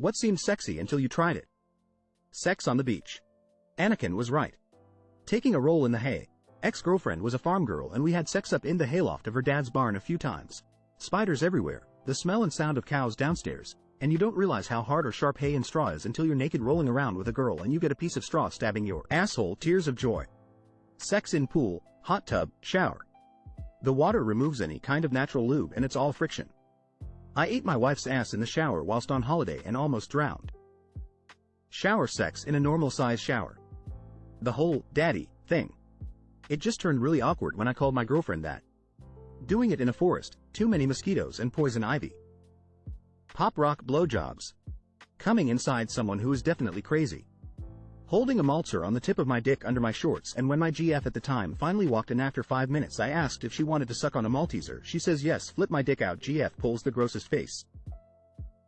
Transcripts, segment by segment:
What seemed sexy until you tried it? Sex on the beach. Anakin was right. Taking a roll in the hay. Ex-girlfriend was a farm girl and we had sex up in the hayloft of her dad's barn a few times. Spiders everywhere, the smell and sound of cows downstairs, and you don't realize how hard or sharp hay and straw is until you're naked rolling around with a girl and you get a piece of straw stabbing your asshole. Tears of joy. Sex in pool, hot tub, shower. The water removes any kind of natural lube and it's all friction. I ate my wife's ass in the shower whilst on holiday and almost drowned. Shower sex in a normal size shower. The whole daddy thing. It just turned really awkward when I called my girlfriend that. Doing it in a forest, too many mosquitoes and poison ivy. Pop rock blowjobs. Coming inside someone who is definitely crazy. Holding a maltzer on the tip of my dick under my shorts, and when my GF at the time finally walked in after 5 minutes I asked if she wanted to suck on a Malteser. She says yes. Flip my dick out. GF pulls the grossest face.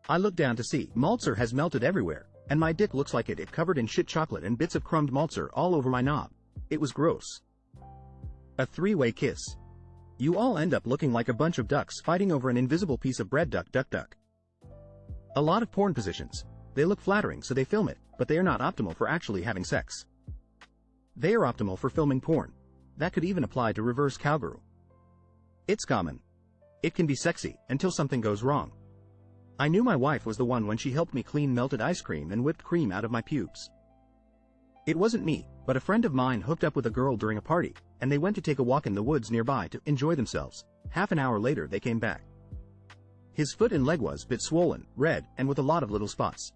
I look down to see maltzer has melted everywhere, and my dick looks like it covered in shit chocolate and bits of crumbed maltzer all over my knob. It was gross. A three-way kiss. You all end up looking like a bunch of ducks fighting over an invisible piece of bread. Duck, duck, duck. A lot of porn positions. They look flattering so they film it, but they are not optimal for actually having sex. They are optimal for filming porn. That could even apply to reverse cowgirl. It's common. It can be sexy, until something goes wrong. I knew my wife was the one when she helped me clean melted ice cream and whipped cream out of my pubes. It wasn't me, but a friend of mine hooked up with a girl during a party, and they went to take a walk in the woods nearby to enjoy themselves. Half an hour later they came back. His foot and leg was bit swollen, red, and with a lot of little spots.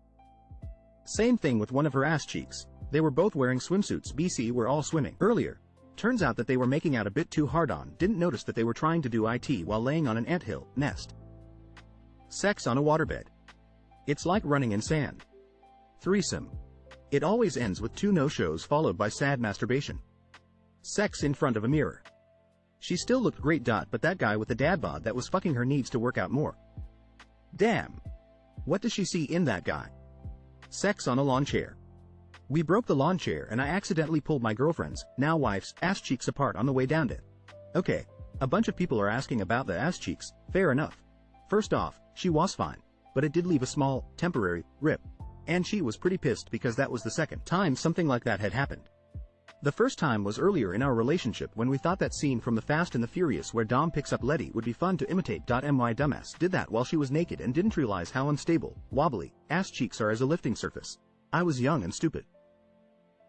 Same thing with one of her ass cheeks. They were both wearing swimsuits. BC were all swimming earlier. Turns out that they were making out a bit too hard on. Didn't notice that they were trying to do IT while laying on an anthill nest. Sex on a waterbed. It's like running in sand. Threesome. It always ends with 2 no-shows followed by sad masturbation. Sex in front of a mirror. She still looked great. But that guy with the dad bod that was fucking her needs to work out more. Damn. What does she see in that guy? Sex on a lawn chair. We broke the lawn chair and I accidentally pulled my girlfriend's, now wife's, ass cheeks apart on the way down it. Okay, a bunch of people are asking about the ass cheeks. Fair enough. First off, she was fine, but it did leave a small, temporary, rip. And she was pretty pissed because that was the second time something like that had happened. The first time was earlier in our relationship when we thought that scene from The Fast and the Furious where Dom picks up Letty would be fun to imitate. My dumbass did that while she was naked and didn't realize how unstable, wobbly, ass cheeks are as a lifting surface. I was young and stupid.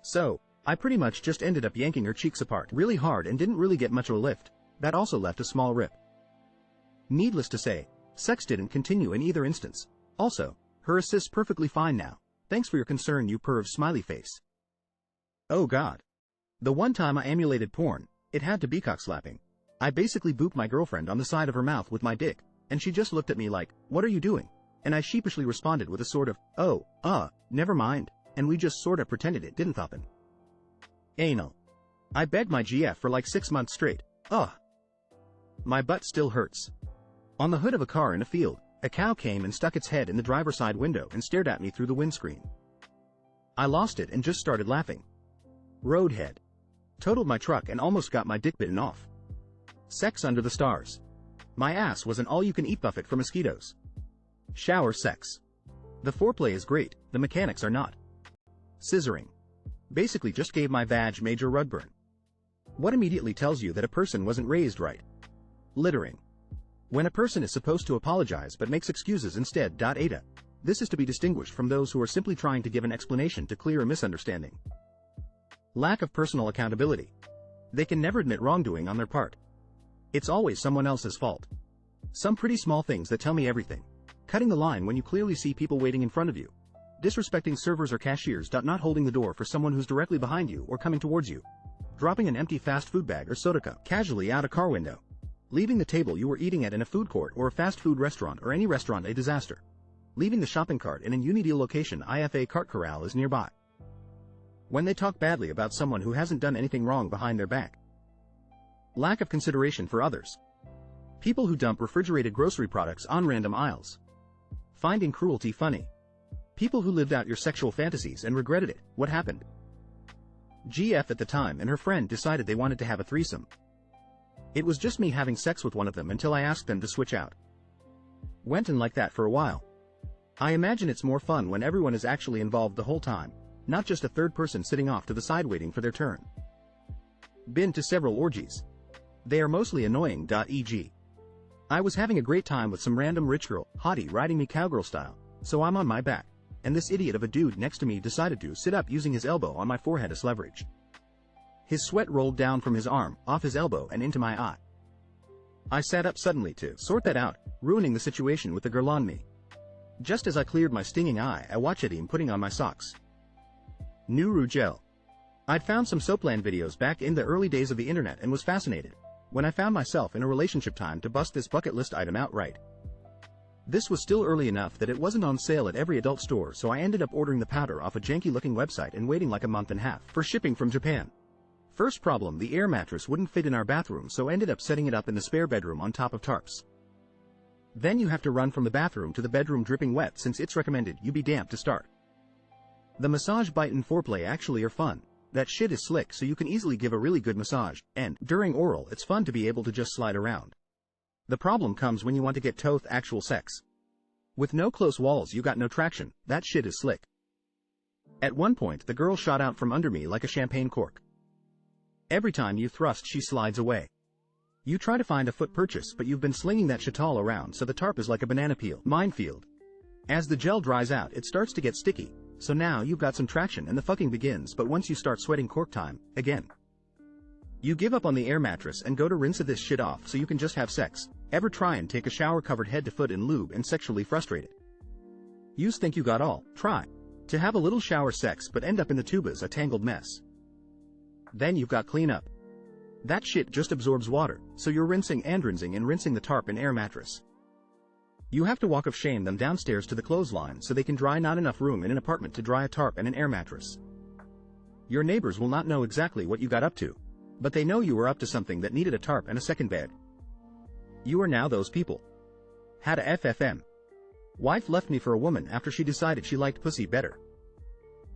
So, I pretty much just ended up yanking her cheeks apart really hard and didn't really get much of a lift. That also left a small rip. Needless to say, sex didn't continue in either instance. Also, her assist's perfectly fine now. Thanks for your concern, you perv smiley face. Oh god. The one time I emulated porn, it had to be cock slapping. I basically booped my girlfriend on the side of her mouth with my dick, and she just looked at me like, what are you doing? And I sheepishly responded with a sort of, oh, never mind, and we just sorta pretended it didn't happen. Anal. I begged my GF for like 6 months straight. Ugh. My butt still hurts. On the hood of a car in a field, a cow came and stuck its head in the driver's side window and stared at me through the windscreen. I lost it and just started laughing. Roadhead. Totaled my truck and almost got my dick bitten off. Sex under the stars. My ass was an all-you-can-eat buffet for mosquitoes. Shower sex. The foreplay is great, the mechanics are not. Scissoring. Basically just gave my vag major rug burn. What immediately tells you that a person wasn't raised right? Littering. When a person is supposed to apologize but makes excuses instead. Ada. This is to be distinguished from those who are simply trying to give an explanation to clear a misunderstanding. Lack of personal accountability. They can never admit wrongdoing on their part. It's always someone else's fault. Some pretty small things that tell me everything. Cutting the line when you clearly see people waiting in front of you. Disrespecting servers or cashiers. Not holding the door for someone who's directly behind you or coming towards you. Dropping an empty fast food bag or soda cup casually out a car window. Leaving the table you were eating at in a food court or a fast food restaurant or any restaurant a disaster. Leaving the shopping cart in a unideal location if a cart corral is nearby. When they talk badly about someone who hasn't done anything wrong behind their back. Lack of consideration for others. People who dump refrigerated grocery products on random aisles. Finding cruelty funny. People who lived out your sexual fantasies and regretted it. What happened? GF at the time and her friend decided they wanted to have a threesome. It was just me having sex with one of them until I asked them to switch out. Went in like that for a while. I imagine it's more fun when everyone is actually involved the whole time, not just a third person sitting off to the side waiting for their turn. Been to several orgies. They are mostly annoying. E.g. I was having a great time with some random rich girl, hottie, riding me cowgirl style, so I'm on my back, and this idiot of a dude next to me decided to sit up using his elbow on my forehead as leverage. His sweat rolled down from his arm, off his elbow and into my eye. I sat up suddenly to sort that out, ruining the situation with the girl on me. Just as I cleared my stinging eye, I watched him putting on my socks. New gel. I'd found some Soapland videos back in the early days of the internet and was fascinated when I found myself in a relationship time to bust this bucket list item outright. This was still early enough that it wasn't on sale at every adult store, so I ended up ordering the powder off a janky-looking website and waiting like a month and a half for shipping from Japan. First problem, the air mattress wouldn't fit in our bathroom, so ended up setting it up in the spare bedroom on top of tarps. Then you have to run from the bathroom to the bedroom dripping wet since it's recommended you be damp to start. The massage, bite and foreplay actually are fun. That shit is slick, so you can easily give a really good massage, and during oral it's fun to be able to just slide around. The problem comes when you want to get toth actual sex. With no close walls you got no traction, that shit is slick. At one point the girl shot out from under me like a champagne cork. Every time you thrust she slides away. You try to find a foot purchase but you've been slinging that shit all around, so the tarp is like a banana peel minefield. As the gel dries out it starts to get sticky, so now you've got some traction and the fucking begins, but once you start sweating cork time, again. You give up on the air mattress and go to rinse this shit off so you can just have sex. Ever try and take a shower covered head to foot in lube and sexually frustrated? You think you got all, try to have a little shower sex but end up in the tubas a tangled mess. Then you've got cleanup. That shit just absorbs water, so you're rinsing and rinsing the tarp and air mattress. You have to walk of shame them downstairs to the clothesline so they can dry, not enough room in an apartment to dry a tarp and an air mattress. Your neighbors will not know exactly what you got up to, but they know you were up to something that needed a tarp and a second bed. You are now those people. Had a FFM. Wife left me for a woman after she decided she liked pussy better.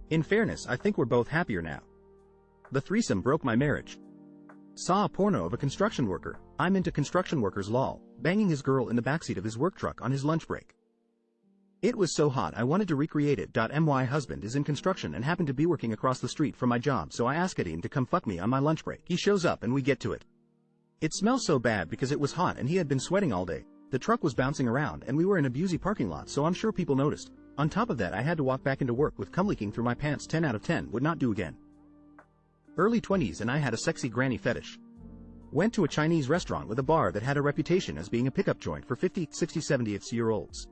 In fairness, I think we're both happier now. The threesome broke my marriage. Saw a porno of a construction worker, I'm into construction workers lol, banging his girl in the backseat of his work truck on his lunch break. It was so hot I wanted to recreate it. My husband is in construction and happened to be working across the street from my job, so I asked him to come fuck me on my lunch break. He shows up and we get to it. It smells so bad because it was hot and he had been sweating all day. The truck was bouncing around and we were in a busy parking lot, so I'm sure people noticed. On top of that I had to walk back into work with cum leaking through my pants. 10 out of 10 would not do again. Early 20s and I had a sexy granny fetish. Went to a Chinese restaurant with a bar that had a reputation as being a pickup joint for 50, 60, 70-year-olds.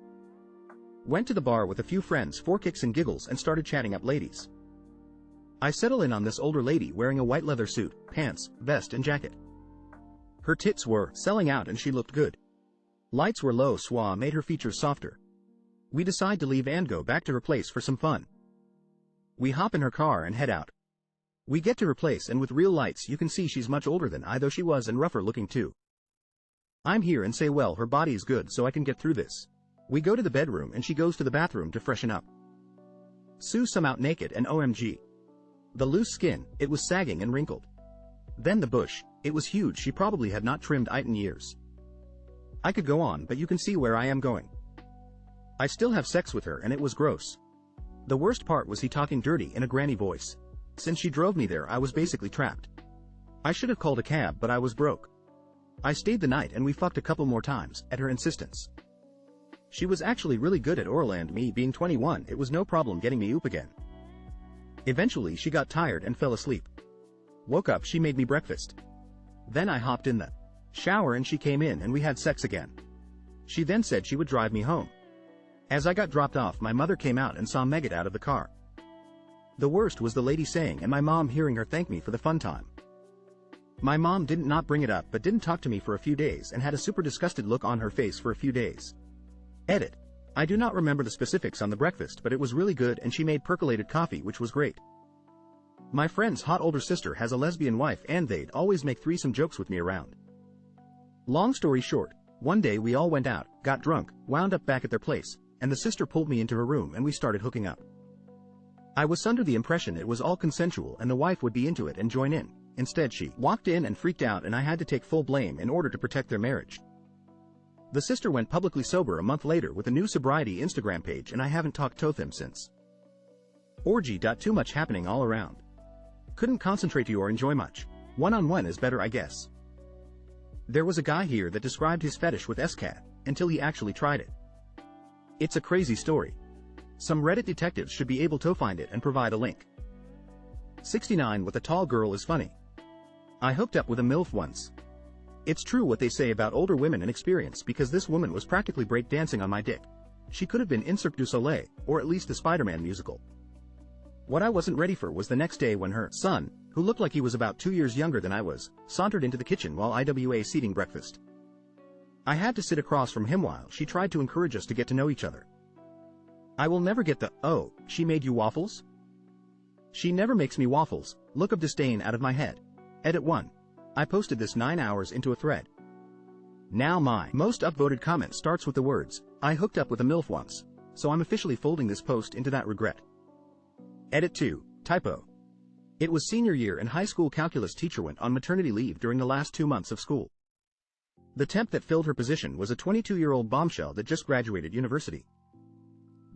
Went to the bar with a few friends for kicks and giggles and started chatting up ladies. I settle in on this older lady wearing a white leather suit, pants, vest and jacket. Her tits were selling out and she looked good. Lights were low, schwa made her features softer. We decide to leave and go back to her place for some fun. We hop in her car and head out. We get to her place and with real lights you can see she's much older than I, though she was, and rougher looking too. I'm here and say, well, her body is good so I can get through this. We go to the bedroom and she goes to the bathroom to freshen up. Sue some out naked and OMG. The loose skin, it was sagging and wrinkled. Then the bush, it was huge, she probably had not trimmed it in years. I could go on but you can see where I am going. I still have sex with her and it was gross. The worst part was he talking dirty in a granny voice. Since she drove me there I was basically trapped. I should have called a cab but I was broke. I stayed the night and we fucked a couple more times, at her insistence. She was actually really good at oral and me being 21 it was no problem getting me oop again. Eventually she got tired and fell asleep. Woke up, she made me breakfast. Then I hopped in the shower and she came in and we had sex again. She then said she would drive me home. As I got dropped off my mother came out and saw me get out of the car. The worst was the lady saying and my mom hearing her thank me for the fun time. My mom didn't not bring it up but didn't talk to me for a few days and had a super disgusted look on her face for a few days. Edit. I do not remember the specifics on the breakfast but it was really good and she made percolated coffee which was great. My friend's hot older sister has a lesbian wife and they'd always make threesome jokes with me around. Long story short, one day we all went out, got drunk, wound up back at their place, and the sister pulled me into her room and we started hooking up. I was under the impression it was all consensual and the wife would be into it and join in. Instead she walked in and freaked out and I had to take full blame in order to protect their marriage. The sister went publicly sober a month later with a new sobriety Instagram page, and I haven't talked to him since. Orgy. Too much happening all around. Couldn't concentrate or enjoy much. One-on-one is better, I guess. There was a guy here that described his fetish with SCAT, until he actually tried it. It's a crazy story. Some Reddit detectives should be able to find it and provide a link. 69 with a tall girl is funny. I hooked up with a MILF once. It's true what they say about older women and experience, because this woman was practically break dancing on my dick. She could have been in Cirque du Soleil, or at least the Spider-Man musical. What I wasn't ready for was the next day when her son, who looked like he was about 2 years younger than I was, sauntered into the kitchen while IWA eating breakfast. I had to sit across from him while she tried to encourage us to get to know each other. I will never get the, "Oh, she made you waffles?" She never makes me waffles, look of disdain out of my head. Edit 1. I posted this 9 hours into a thread. Now my most upvoted comment starts with the words, "I hooked up with a MILF once," so I'm officially folding this post into that regret. Edit 2. Typo. It was senior year and high school calculus teacher went on maternity leave during the last 2 months of school. The temp that filled her position was a 22-year-old bombshell that just graduated university.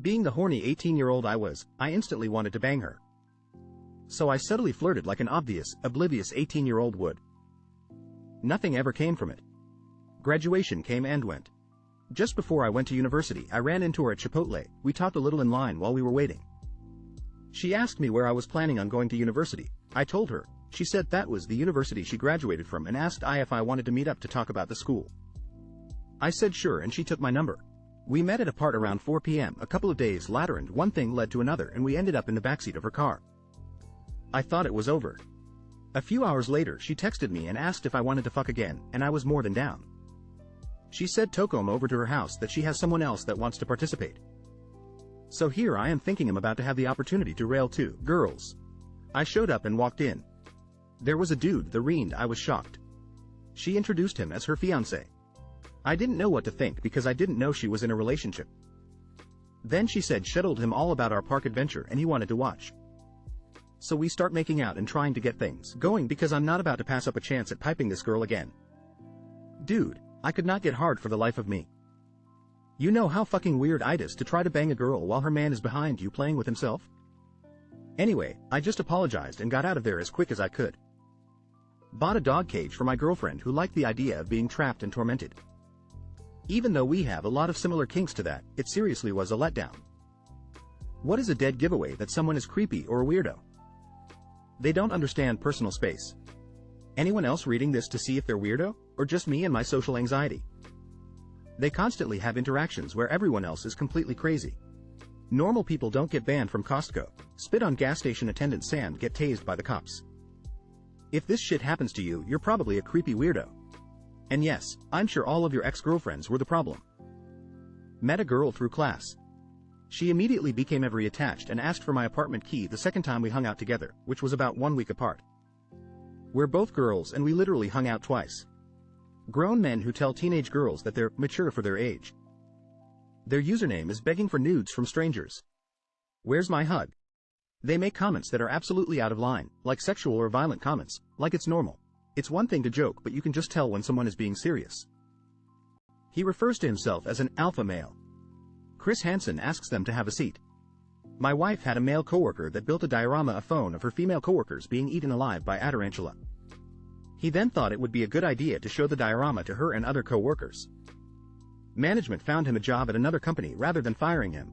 Being the horny 18-year-old I was, I instantly wanted to bang her. So I subtly flirted like an obvious, oblivious 18-year-old would. Nothing ever came from it. Graduation came and went. Just before I went to university, I ran into her at Chipotle. We talked a little in line while we were waiting. She asked me where I was planning on going to university. I told her. She said that was the university she graduated from and asked if I wanted to meet up to talk about the school. I said sure, and she took my number. We met at a part around 4 p.m. A couple of days later, and one thing led to another, and we ended up in the backseat of her car. I thought it was over. A few hours later, she texted me and asked if I wanted to fuck again, and I was more than down. She said to come over to her house, that she has someone else that wants to participate. So here I am thinking I'm about to have the opportunity to rail 2 girls. I showed up and walked in. There was a dude, the Reend. I was shocked. She introduced him as her fiancé. I didn't know what to think because I didn't know she was in a relationship. Then she said she told him all about our park adventure and he wanted to watch. So we start making out and trying to get things going because I'm not about to pass up a chance at piping this girl again. Dude, I could not get hard for the life of me. You know how fucking weird it is to try to bang a girl while her man is behind you playing with himself? Anyway, I just apologized and got out of there as quick as I could. Bought a dog cage for my girlfriend who liked the idea of being trapped and tormented. Even though we have a lot of similar kinks to that, it seriously was a letdown. What is a dead giveaway that someone is creepy or a weirdo? They don't understand personal space. Anyone else reading this to see if they're weirdo, or just me and my social anxiety? They constantly have interactions where everyone else is completely crazy. Normal people don't get banned from Costco, spit on gas station attendants, and get tased by the cops. If this shit happens to you, you're probably a creepy weirdo. And yes, I'm sure all of your ex-girlfriends were the problem. Met a girl through class. She immediately became very attached and asked for my apartment key the second time we hung out together, which was about 1 week apart. We're both girls and we literally hung out twice. Grown men who tell teenage girls that they're mature for their age. Their username is begging for nudes from strangers. Where's my hug? They make comments that are absolutely out of line, like sexual or violent comments, like it's normal. It's one thing to joke, but you can just tell when someone is being serious. He refers to himself as an alpha male. Chris Hansen asks them to have a seat. My wife had a male coworker that built a diorama, a phone of her female coworkers being eaten alive by a tarantula. He then thought it would be a good idea to show the diorama to her and other coworkers. Management found him a job at another company rather than firing him.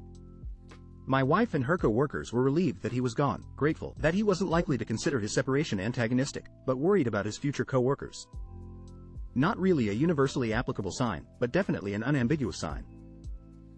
My wife and her co-workers were relieved that he was gone, grateful that he wasn't likely to consider his separation antagonistic, but worried about his future co-workers. Not really a universally applicable sign, but definitely an unambiguous sign.